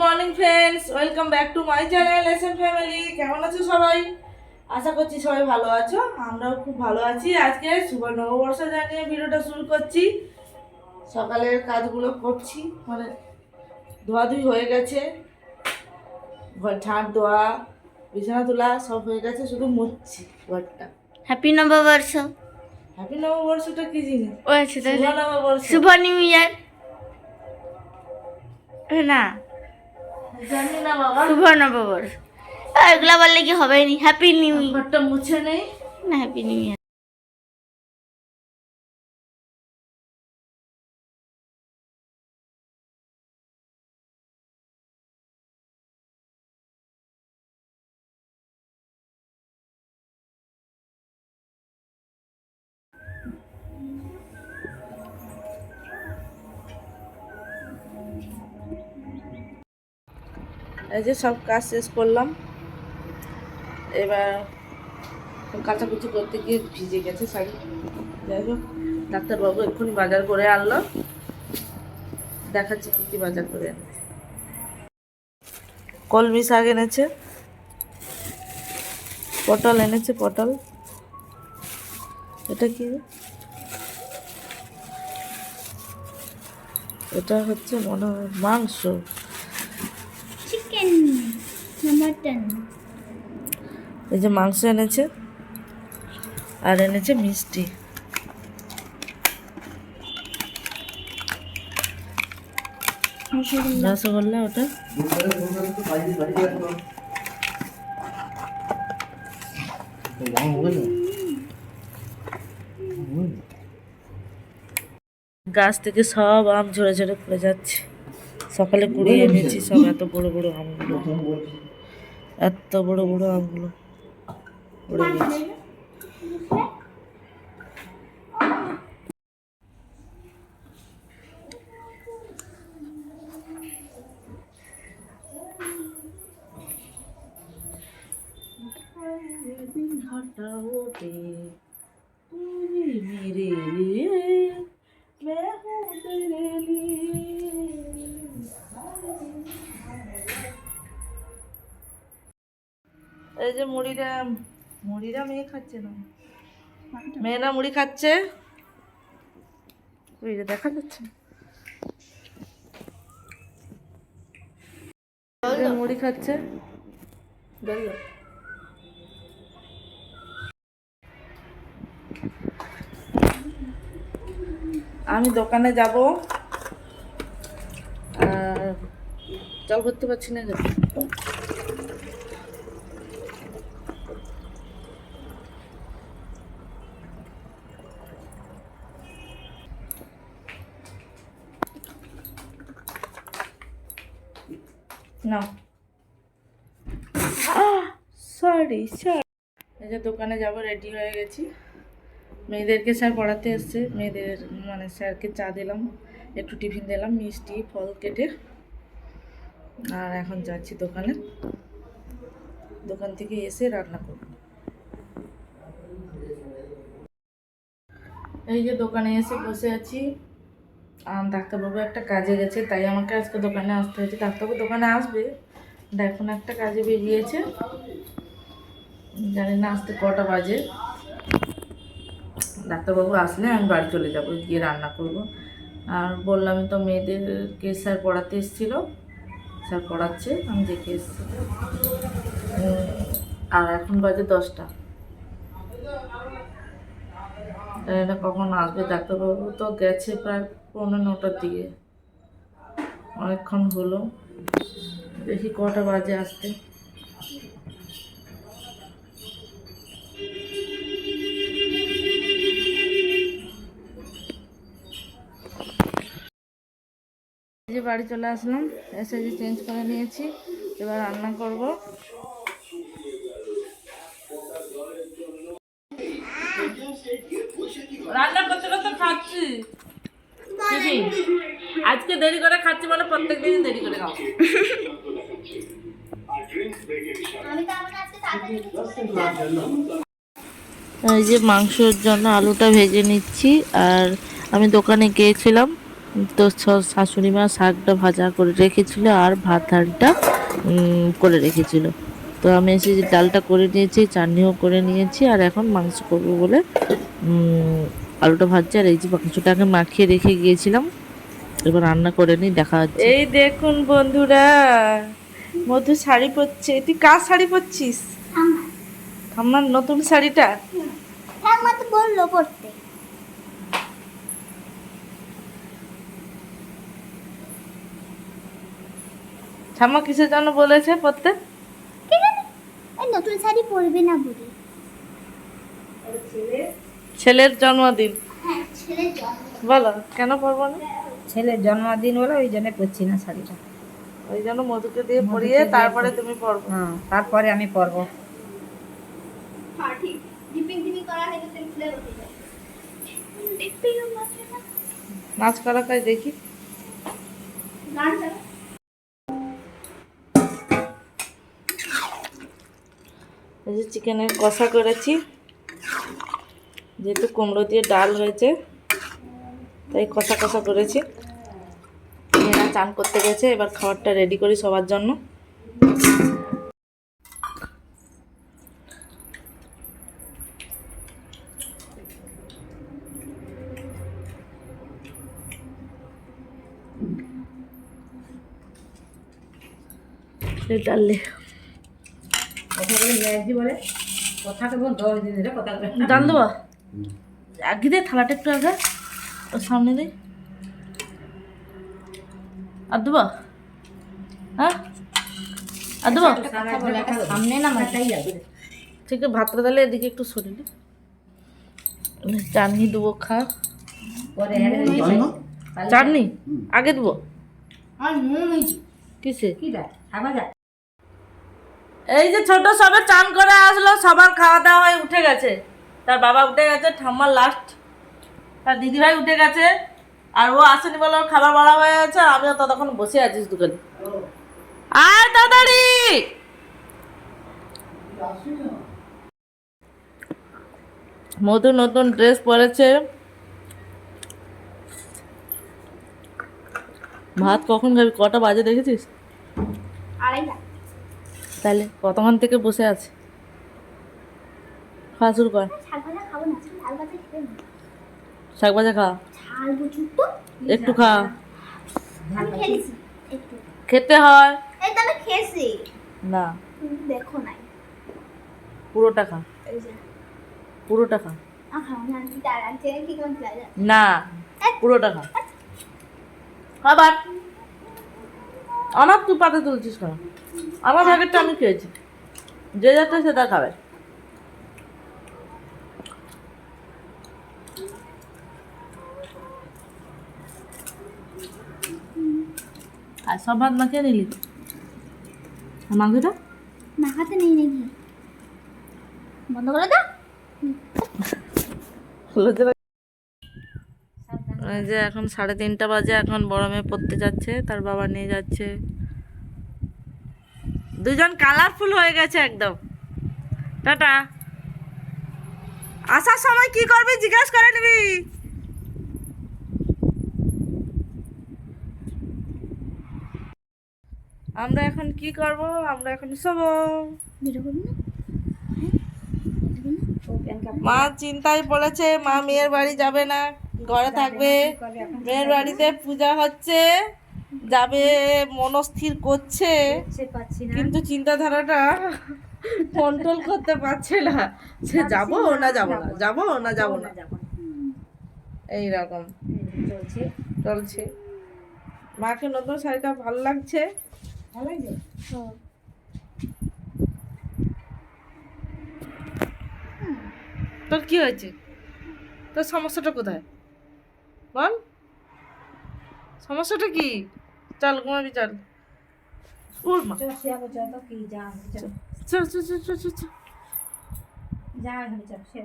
Morning friends, welcome back to my channel SM family. কেমন আছো সবাই? আশা করছি সবাই ভালো আছো, আমরাও খুব ভালো আছি। আজকে শুভ নববর্ষ জানিয়ে ভিডিওটা শুরু করছি। সকালের কাজগুলো করছি, মানে ধোয়াধুয়ি হয়ে গেছে, ঘর ঝাঁট দেওয়া, বিছানা তোলা সব হয়ে গেছে, শুধু মুছছি ঘরটা। হ্যাপি নববর্ষ। হ্যাপি নববর্ষটা কি জিনিস? ও আচ্ছা, শুভ নববর্ষ, শুভ নিউ ইয়ার না, জানি না বাবা। শুভ নববর্ষ এগুলা বললে কি হবে? নি হ্যাপি নিউ ইয়ার ঘরটা মুছে নেই। না, হ্যাপি নিউ ইয়ার। এই যে সব কাজ শেষ করলাম, এবার কাচাকুচি করতে গিয়ে ভিজে গেছে শাড়ি। যাই হোক, ডাক্তারবাবু এক্ষুনি বাজার করে আনলো, দেখাচ্ছি কী কী বাজার করে আনলো। কলমি শাক এনেছে, পটল এনেছে, পটল। এটা কি? এটা হচ্ছে মনে হয় মাংস। চিকেন না মটন? এই যে মাংস এনেছে, আর এনেছে মিষ্টি। রসগোল্লা ওটা। গাছ থেকে সব আম ঝরে ঝরে পড়ে যাচ্ছে। সকালে কুড়িয়ে এনেছি সব, এত বড় বড় আমগুলো, এত বড় বড় আমগুলো পড়ে গেছে। এই যে মুড়িটা, মুড়িটা মেয়ে খাচ্ছে না, মেয়েরা মুড়ি খাচ্ছে, ওই যে দেখা যাচ্ছে মুড়ি খাচ্ছে। আমি দোকানে যাব, আর জল করতে পারছি না। না, সরি সরি। এই যে দোকানে যাব, রেডি হয়ে গেছি। মেয়েদেরকে স্যার পড়াতে এসছে, মেয়েদের মানে স্যারকে চা দিলাম, একটু টিফিন দিলাম, মিষ্টি ফল কেটে। আর এখন যাচ্ছি দোকানে, দোকান থেকে এসে রান্না করব। এই যে দোকানে এসে বসে আছি। ডাক্তারবাবু একটা কাজে গেছে, তাই আমাকে আজকে দোকানে আসতে হয়েছে। ডাক্তারবাবু দোকানে আসবে, এখন একটা কাজে বেরিয়েছে, জানি না আসতে কটা বাজে। ডাক্তারবাবু আসলে আমি বাড়ি চলে যাব, গিয়ে রান্না করব। আর বললামই তো, মেয়েদেরকে স্যার পড়াতে এসেছিলো, স্যার পড়াচ্ছে, আমি দেখে এসেছি। আর এখন বাজে 10টা, এটা কখন আসবে। ডাক্তারবাবু তো গেছে প্রায় 8:45টার দিকে, অনেকক্ষণ হলো, দেখি কটা বাজে আসতে। যে বাড়ি চলে আসলাম, এসে যে চেঞ্জ করে নিয়েছি, এবার রান্না করব। রান্না করতে করতে খাচ্ছি, আজকে দেরি করে খাচ্ছি, মানে প্রত্যেক দিন দেরি করে খাবো। এই যে মাংসের জন্য আলুটা ভেজে নিচ্ছি। আর আমি দোকানে গিয়েছিলাম, তো শাশুড়ি মা শাকটা ভাজা করে রেখেছিল আর ভাত হাঁড়িটা করে রেখেছিল। তো আমি এসে যে ডালটা করে নিয়েছি, চাটনিও করে নিয়েছি, আর এখন মাংস করবো বলে আলুটা ভাজছি। আর এই যে মাংসটাকে মাখিয়ে রেখে গিয়েছিলাম, এবার রান্না করে নিই, দেখা হচ্ছে। এই দেখুন বন্ধুরা, মধু শাড়ি পরছে। তুই কার শাড়ি পরছিস? আমার নতুন শাড়িটা। ঠাম্মা তো বললো পড়তে। ঠাম্মা কিসের জন্য বলেছে পরতে? ঠিক আছে, এই নতুন শাড়ি পরবে না বলে। ছেলের জন্মদিন। হ্যাঁ, ছেলের জন্ম। বলো কেন পরবো না? ছেলের জন্মদিন বলে ওই জন্য পরছি না শাড়িটা। ওই জন্য মধুকে দিয়ে পরিয়ে তারপরে তুমি পরবো। হ্যাঁ, তারপরে আমি পরবো। হ্যাঁ ঠিক, ডিপিং ডিপিং করা হয়ে গেছে, খুলে বসে যায়। ডিপিং মাত্র না, নাচ করা কাজ দেখি। গান চালা। এই যে চিকেনের কষা করেছি, যেহেতু কুমড়ো দিয়ে ডাল হয়েছে তাই কষা কষা করেছি। মেয়েরা চান করতে গেছে, এবার খাবারটা রেডি করি সবার জন্য। ডাললে কথা বলে ইংরেজি বলে, কথাটা বল 10 দিন ধরে কথা বলে। ডাল দেবো আগে দে, থালাটা একটু আগে ওর সামনে দে। আর দেবো? হ্যাঁ আর দেবো? সামনে না মাথায় যাবে। ঠিক আছে, ভাতটা তাহলে এদিকে একটু সরিয়ে চাটনি দেবো, খা। পরে চাটনি আগে দেবো? আর নুন হইছে কিসে? কি দেয় খাবা যায়। এই যে ছোট সবে চান করে আসলো, সবার খাওয়া দাওয়া হয়ে উঠে গেছে। তার বাবা উঠে গেছে, ঠাম্মার লাস্ট, তার দিদিভাই উঠে গেছে, আর ও আসেনি বলে ওর খাবার বাড়া হয়ে গেছে। আর আমিও ততক্ষণ বসে আছিস দোকানে। আয় তাড়াতাড়ি। মধু নতুন ড্রেস পরেছে। ভাত কখন খাবি? কটা বাজে দেখেছিস? আড়াইটা। তাহলে কতক্ষণ থেকে বসে আছে? খাওয়া শুরু কর। শাক ভাজা খাবো না, ডাল ভাজা খেতে না। শাক ভাজা খা, ঝাল প্রচুর তো। একটু খা। আমি খেয়েছি একটু। খেতে হয় এই তো আমি খেয়েছি, না, কিন্তু দেখো নাই। পুরোটা খা, এই যে পুরোটা খা। খাও না, আমি তার আগে কি কেমন লাগে। না, পুরোটা খা। আবার আমার তুই পাতে তুলছিস কেন? আমার প্যাকেটটা আমি খেয়েছি, যে যাচ্ছে সেটা খাবে। আর সব ভাত মাখিয়ে নিলি? আর মাংসটা মাখাতে নেই নাকি? বন্ধ করে দাও। এই যে এখন 3:30 বাজে, এখন বড় মেয়ে পড়তে যাচ্ছে, তার বাবা নিয়ে যাচ্ছে। দুজন কালারফুল হয়ে গেছে একদম। টাটা। আসার সময় কি করবি জিজ্ঞাসা করে নিবি। আমরা এখন কি করব? আমরা এখন শোবো। বেরো করবি না? মা চিন্তায় পড়েছে, মা মেয়ের বাড়ি যাবে না, ঘরে থাকবে। মেয়ের বাড়িতে পূজা হচ্ছে, যাবে মনস্থির করছে, পাচ্ছি না। কিন্তু চিন্তাধারাটা কন্ট্রোল করতে পারছে না। সে যাবো না যাবো না, যাবো না যাবো না, এইরকম চলছে। চলছে। মাকে নতুন শাড়িটা ভালো লাগছে। ভালো লাগছে? তোর কি হয়েছে? তোর সমস্যাটা কোথায় বল? সমস্যাটা কি? চল ঘুমাবি, চল। উঠ মা, চল শুয়ে পড়, চল তো কি যা চল। চল চল চল চল চল চল। যা এখন চল শুয়ে।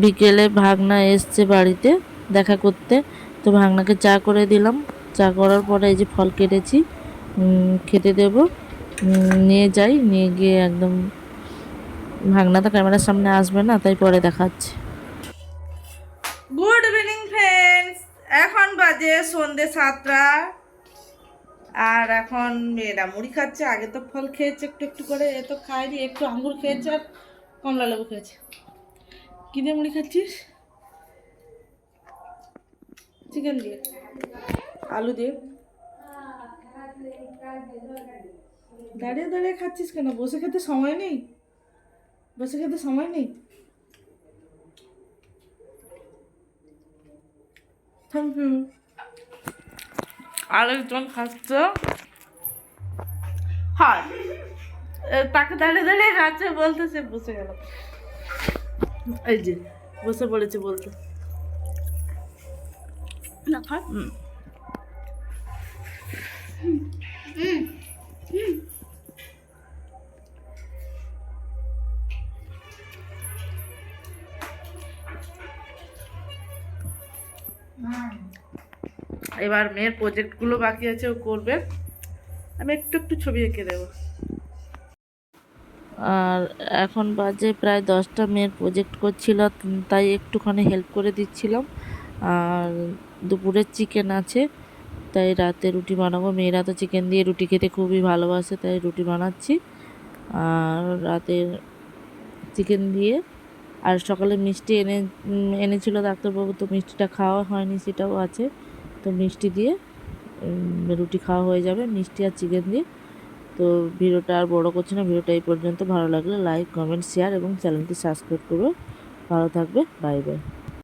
বিকেলে ভাগনা এসছে বাড়িতে দেখা করতে, তো ভাগনাকে চা করে দিলাম। চা করার পরে এই যে ফল কেটেছি, খেতে দেব। নিয়ে যাই, নিয়ে গিয়ে একদম, ভাগনা তো ক্যামেরার সামনে আসবে না, তাই পরে দেখাচ্ছি। Good evening friends. এখন বাজে সন্ধ্যে 7টা। আর এখন মেয়েরা মুড়ি খাচ্ছে। আগে তো ফল খেয়েছে একটু একটু করে, এ তো খায়নি, একটু আঙ্গুর খেয়েছে আর কমলা লেবু খেয়েছে। কি দিয়ে মুড়ি খাচ্ছিস? চিকেন দিয়ে, আলু দিয়ে। দাঁড়িয়ে দাঁড়িয়ে খাচ্ছিস কেন? বসে খেতে সময় নেই? বসে খেতে সময় নেই? Thank you. আরেকজন খাচ্ছে। হয় তাকে দাঁড়িয়ে দাঁড়িয়ে খাচ্ছে, বলতেছে বসে গেল। এই যে বসে পড়েছে বলতে। না খায়। এবার মেয়ের প্রজেক্টগুলো বাকি আছে, ও করবে। আমি একটু একটু ছবি এঁকে দেবো। আর এখন বাজে প্রায় 10টা, মেয়ের প্রজেক্ট করছিল, তাই একটুখানি হেল্প করে দিচ্ছিলাম। আর দুপুরের চিকেন আছে, তাই রাতে রুটি বানাবো। মেয়েরা তো চিকেন দিয়ে রুটি খেতে খুবই ভালোবাসে, তাই রুটি বানাচ্ছি। আর রাতে চিকেন দিয়ে, আর সকালে মিষ্টি এনেছিল ডাক্তারবাবু, তো মিষ্টিটা খাওয়া হয়নি, সেটাও আছে। তো মিষ্টি দিয়ে রুটি খাওয়া হয়ে যাবে, মিষ্টি আর চিকেন দিয়ে। তো ভিডিওটা আর বড় করছি না, ভিডিওটা এই পর্যন্ত। ভালো লাগলে লাইক, কমেন্ট, শেয়ার এবং চ্যানেলটি সাবস্ক্রাইব করবে। ভালো থাকবে, বাই বাই।